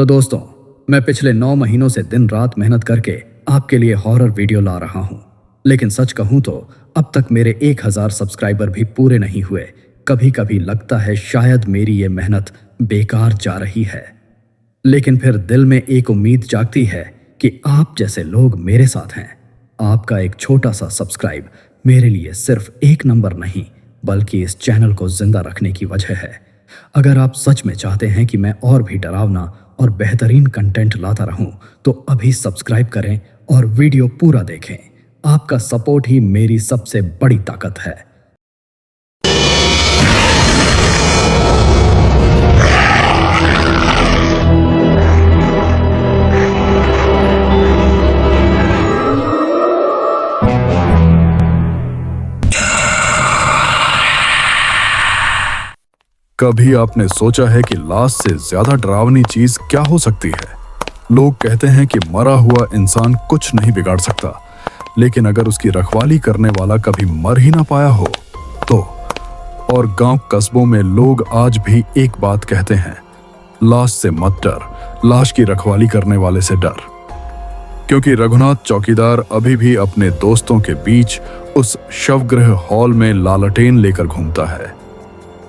तो दोस्तों, मैं पिछले 9 महीनों से दिन रात मेहनत करके आपके लिए हॉरर वीडियो ला रहा हूं। लेकिन सच कहूं तो अब तक मेरे 1000 सब्सक्राइबर भी पूरे नहीं हुए। कभी कभी लगता है शायद मेरी ये मेहनत बेकार जा रही है। लेकिन फिर दिल में एक उम्मीद जागती है कि आप जैसे लोग मेरे साथ हैं। आपका एक छोटा सा सब्सक्राइब मेरे लिए सिर्फ एक नंबर नहीं, बल्कि इस चैनल को जिंदा रखने की वजह है। अगर आप सच में चाहते हैं कि मैं और भी डरावना और बेहतरीन कंटेंट लाता रहूं, तो अभी सब्सक्राइब करें और वीडियो पूरा देखें। आपका सपोर्ट ही मेरी सबसे बड़ी ताकत है। कभी आपने सोचा है कि लाश से ज्यादा डरावनी चीज क्या हो सकती है? लोग कहते हैं कि मरा हुआ इंसान कुछ नहीं बिगाड़ सकता, लेकिन अगर उसकी रखवाली करने वाला कभी मर ही ना पाया हो तो। और गांव कस्बों में लोग आज भी एक बात कहते हैं, लाश से मत डर, लाश की रखवाली करने वाले से डर। क्योंकि रघुनाथ चौकीदार अभी भी अपने दोस्तों के बीच उस शवगृह हॉल में लालटेन लेकर घूमता है।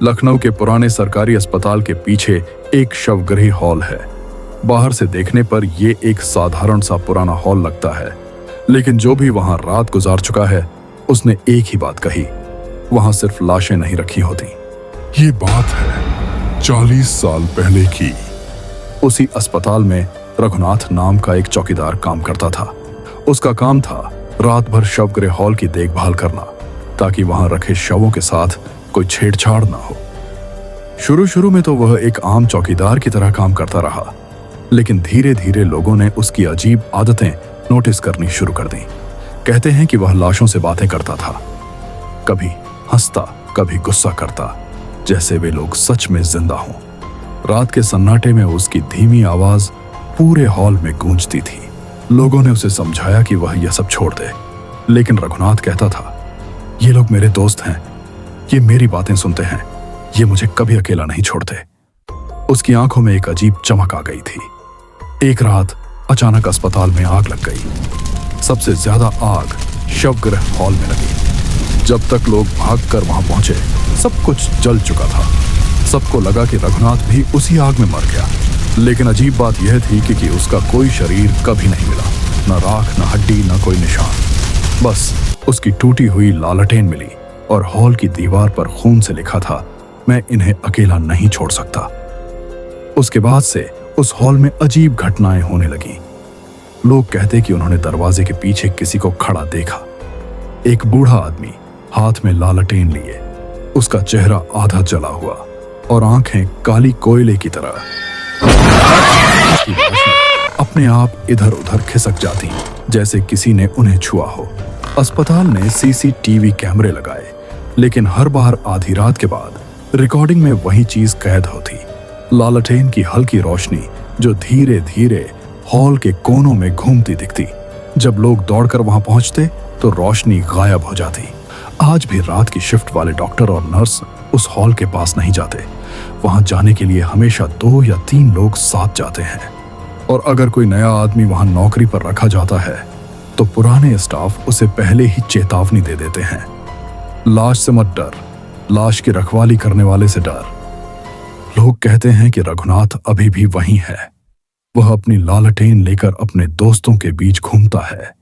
लखनऊ के पुराने सरकारी अस्पताल के पीछे एक शवगृह हॉल है। बाहर से देखने पर यह एक साधारण सा पुराना हॉल लगता है, लेकिन जो भी वहां रात गुजार चुका है उसने एक ही बात कही, वहां सिर्फ लाशें नहीं रखी होती। ये बात है 40 साल पहले की। उसी अस्पताल में रघुनाथ नाम का एक चौकीदार काम करता था। उसका काम था रात भर शवगृह हॉल की देखभाल करना, ताकि वहां रखे शवों के साथ कोई छेड़छाड़ ना हो। शुरू में तो वह एक आम चौकीदार की तरह काम करता रहा, लेकिन धीरे धीरे लोगों ने उसकी अजीब आदतें नोटिस करनी शुरू कर दी। कहते हैं कि वह लाशों से बातें करता था, कभी हंसता कभी गुस्सा करता, जैसे वे लोग सच में जिंदा हों। रात के सन्नाटे में उसकी धीमी आवाज पूरे हॉल में गूंजती थी। लोगों ने उसे समझाया कि वह यह सब छोड़ दे, लेकिन रघुनाथ कहता था, ये लोग मेरे दोस्त हैं, ये मेरी बातें सुनते हैं, ये मुझे कभी अकेला नहीं छोड़ते। उसकी आंखों में एक अजीब चमक आ गई थी। एक रात अचानक अस्पताल में आग लग गई। सबसे ज्यादा आग शवगृह हॉल में लगी। जब तक लोग भागकर वहां पहुंचे, सब कुछ जल चुका था। सबको लगा कि रघुनाथ भी उसी आग में मर गया, लेकिन अजीब बात यह थी कि उसका कोई शरीर कभी नहीं मिला, न राख, न हड्डी, न कोई निशान। बस उसकी टूटी हुई लालटेन मिली और हॉल की दीवार पर खून से लिखा था, मैं इन्हें अकेला नहीं छोड़ सकता। उसके बाद से उस हॉल में अजीब घटनाएं होने लगी। लोग कहते कि उन्होंने दरवाजे के पीछे किसी को खड़ा देखा। एक बूढ़ा आदमी हाथ में लालटेन लिए, उसका चेहरा आधा जला हुआ और आंखें काली कोयले की तरह अपने आप इधर उधर खिसक जाती, जैसे किसी ने उन्हें छुआ हो। अस्पताल ने सीसीटीवी कैमरे लगाए, लेकिन हर बार आधी रात के बाद रिकॉर्डिंग में वही चीज कैद होती, लालटेन की हल्की रोशनी जो धीरे धीरे हॉल के कोनों में घूमती दिखती। जब लोग दौड़कर वहां पहुंचते तो रोशनी गायब हो जाती। आज भी रात की शिफ्ट वाले डॉक्टर और नर्स उस हॉल के पास नहीं जाते। वहां जाने के लिए हमेशा 2 या 3 लोग साथ जाते हैं, और अगर कोई नया आदमी वहां नौकरी पर रखा जाता है तो पुराने स्टाफ उसे पहले ही चेतावनी दे देते हैं, लाश से मत डर, लाश की रखवाली करने वाले से डर। लोग कहते हैं कि रघुनाथ अभी भी वहीं है। वह अपनी लालटेन लेकर अपने दोस्तों के बीच घूमता है।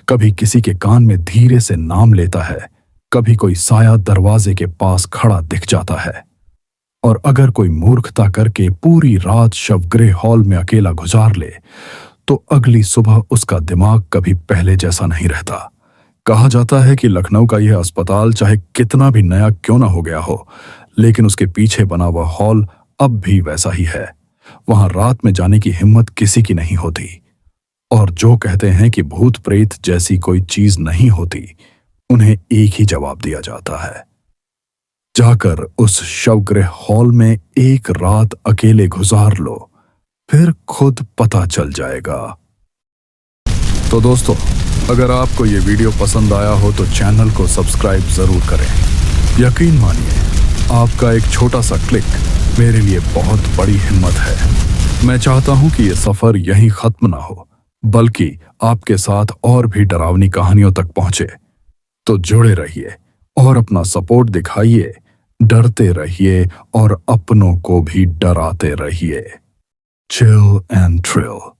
कभी किसी के कान में धीरे से नाम लेता है, कभी कोई साया दरवाजे के पास खड़ा दिख जाता है। और अगर कोई मूर्खता करके पूरी रात शवगृह हॉल में अकेला गुजार ले, तो अगली सुबह उसका दिमाग कभी पहले जैसा नहीं रहता। कहा जाता है कि लखनऊ का यह अस्पताल चाहे कितना भी नया क्यों ना हो गया हो, लेकिन उसके पीछे बना हुआ हॉल अब भी वैसा ही है। वहां रात में जाने की हिम्मत किसी की नहीं होती। और जो कहते हैं कि भूत प्रेत जैसी कोई चीज नहीं होती, उन्हें एक ही जवाब दिया जाता है, जाकर उस शवगृह हॉल में एक रात अकेले गुजार लो, फिर खुद पता चल जाएगा। तो दोस्तों, अगर आपको ये वीडियो पसंद आया हो तो चैनल को सब्सक्राइब जरूर करें। यकीन मानिए, आपका एक छोटा सा क्लिक मेरे लिए बहुत बड़ी हिम्मत है। मैं चाहता हूं कि यह सफर यहीं खत्म ना हो, बल्कि आपके साथ और भी डरावनी कहानियों तक पहुंचे। तो जुड़े रहिए और अपना सपोर्ट दिखाइए, डरते रहिए और अपनों को भी डराते रहिए। Chill and thrill.